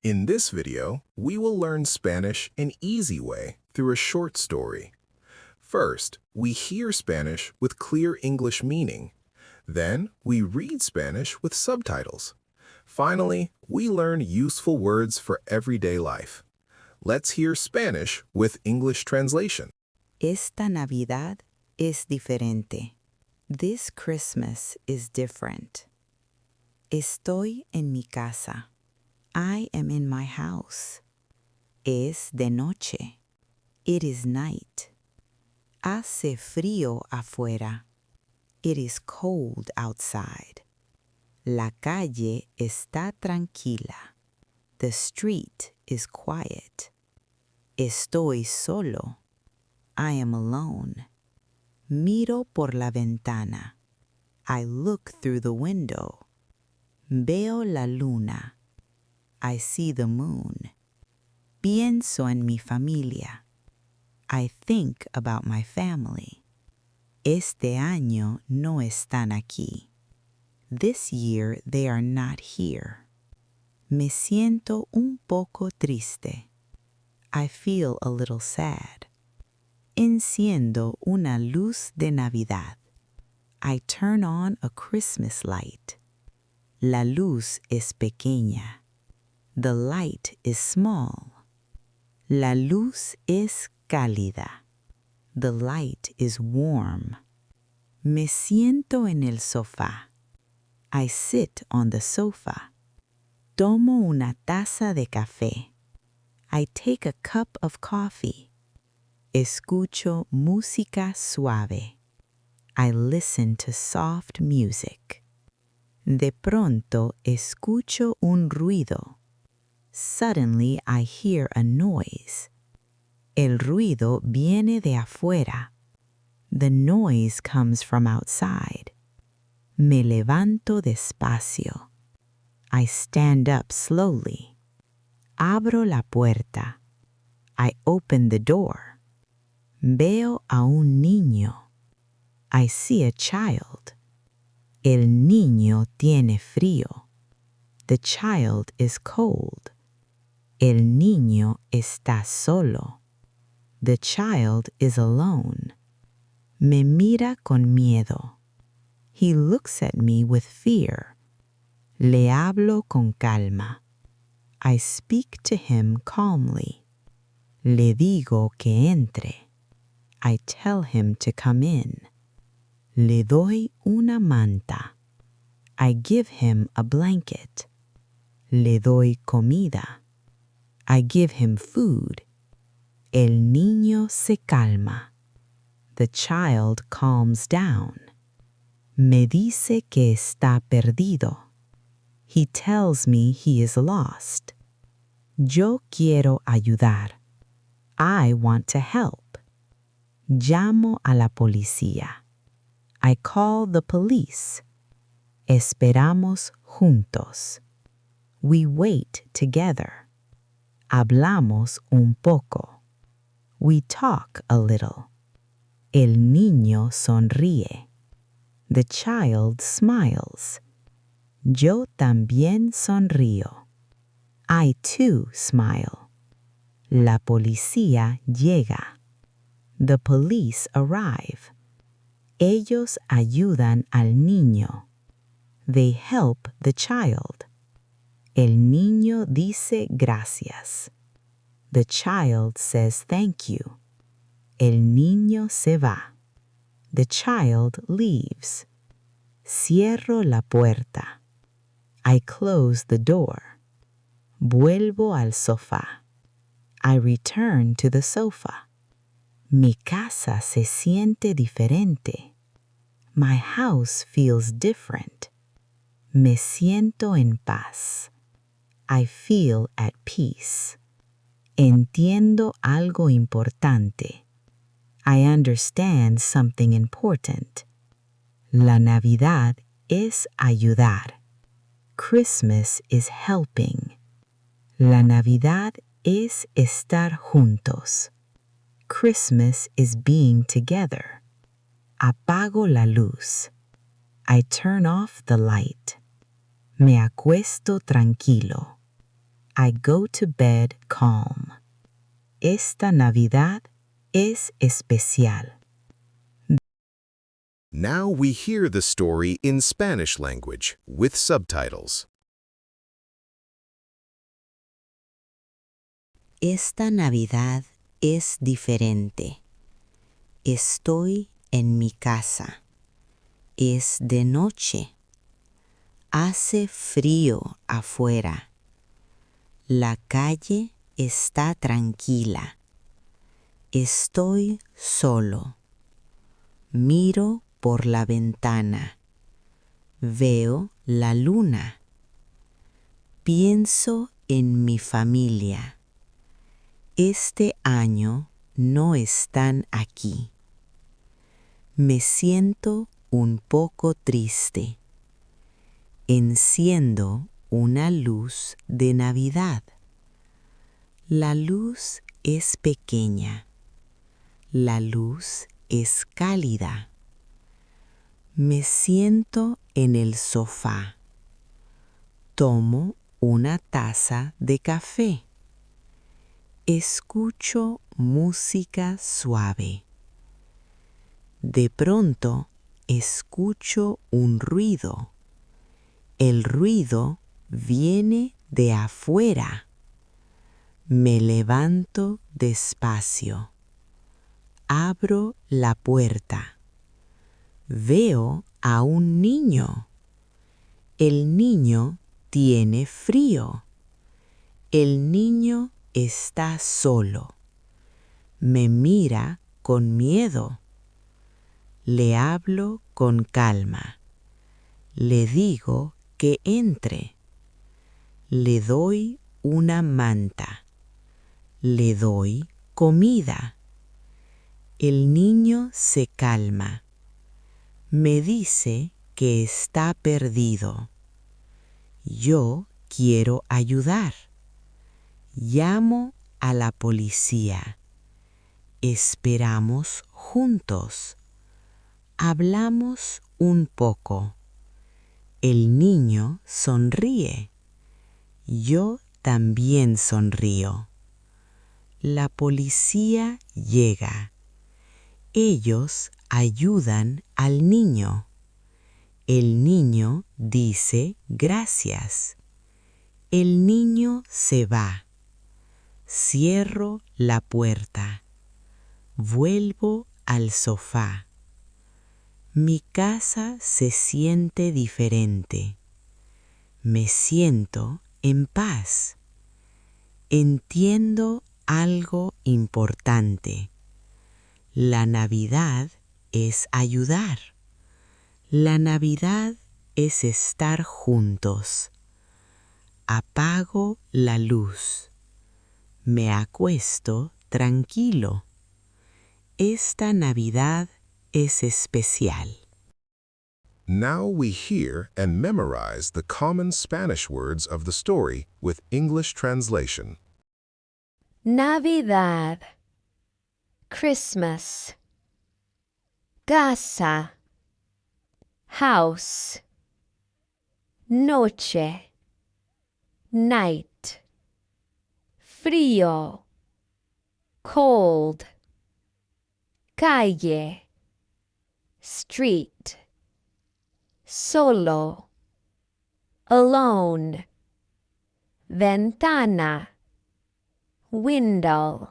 In this video, we will learn Spanish an easy way through a short story. First, we hear Spanish with clear English meaning. Then, we read Spanish with subtitles. Finally, we learn useful words for everyday life. Let's hear Spanish with English translation. Esta Navidad es diferente. This Christmas is different. Estoy en mi casa. I am in my house. Es de noche. It is night. Hace frío afuera. It is cold outside. La calle está tranquila. The street is quiet. Estoy solo. I am alone. Miro por la ventana. I look through the window. Veo la luna. I see the moon. Pienso en mi familia. I think about my family. Este año no están aquí. This year they are not here. Me siento un poco triste. I feel a little sad. Enciendo una luz de Navidad. I turn on a Christmas light. La luz es pequeña. The light is small. La luz es cálida. The light is warm. Me siento en el sofá. I sit on the sofa. Tomo una taza de café. I take a cup of coffee. Escucho música suave. I listen to soft music. De pronto escucho un ruido. Suddenly I hear a noise. El ruido viene de afuera. The noise comes from outside. Me levanto despacio. I stand up slowly. Abro la puerta. I open the door. Veo a un niño. I see a child. El niño tiene frío. The child is cold. El niño está solo. The child is alone. Me mira con miedo. He looks at me with fear. Le hablo con calma. I speak to him calmly. Le digo que entre. I tell him to come in. Le doy una manta. I give him a blanket. Le doy comida. I give him food. El niño se calma. The child calms down. Me dice que está perdido. He tells me he is lost. Yo quiero ayudar. I want to help. Llamo a la policía. I call the police. Esperamos juntos. We wait together. Hablamos un poco. We talk a little. El niño sonríe. The child smiles. Yo también sonrío. I too smile. La policía llega. The police arrive. Ellos ayudan al niño. They help the child. El niño dice gracias. The child says thank you. El niño se va. The child leaves. Cierro la puerta. I close the door. Vuelvo al sofá. I return to the sofa. Mi casa se siente diferente. My house feels different. Me siento en paz. I feel at peace. Entiendo algo importante. I understand something important. La Navidad es ayudar. Christmas is helping. La Navidad es estar juntos. Christmas is being together. Apago la luz. I turn off the light. Me acuesto tranquilo. I go to bed calm. Esta Navidad es especial. Now we hear the story in Spanish language with subtitles. Esta Navidad es diferente. Estoy en mi casa. Es de noche. Hace frío afuera. La calle está tranquila. Estoy solo. Miro por la ventana. Veo la luna. Pienso en mi familia. Este año no están aquí. Me siento un poco triste. Enciendo una luz de Navidad. La luz es pequeña. La luz es cálida. Me siento en el sofá. Tomo una taza de café. Escucho música suave. De pronto escucho un ruido. El ruido viene de afuera. Me levanto despacio. Abro la puerta. Veo a un niño. El niño tiene frío. El niño está solo. Me mira con miedo. Le hablo con calma. Le digo que entre. Le doy una manta. Le doy comida. El niño se calma. Me dice que está perdido. Yo quiero ayudar. Llamo a la policía. Esperamos juntos. Hablamos un poco. El niño sonríe. Yo también sonrío. La policía llega. Ellos ayudan al niño. El niño dice gracias. El niño se va. Cierro la puerta. Vuelvo al sofá. Mi casa se siente diferente. Me siento en paz. Entiendo algo importante. La Navidad es ayudar. La Navidad es estar juntos. Apago la luz. Me acuesto tranquilo. Esta Navidad es especial. Now we hear and memorize the common Spanish words of the story with English translation. Navidad, Christmas, casa, house, noche, night, frío, cold, calle, street, solo, alone, ventana, window,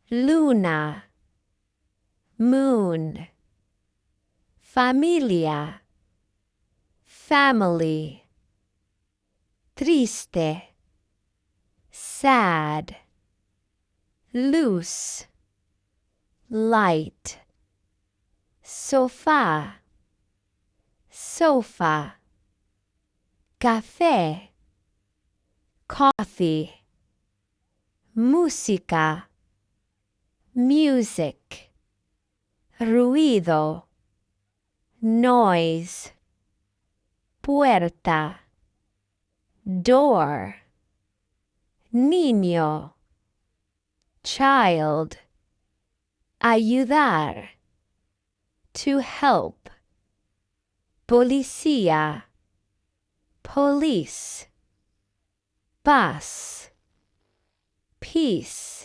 luna, moon, familia, family, triste, sad, loose, light, sofá, sofa, café, coffee, música, music, ruido, noise, puerta, door, niño, child, ayudar, to help, policía, police, Bus. Peace.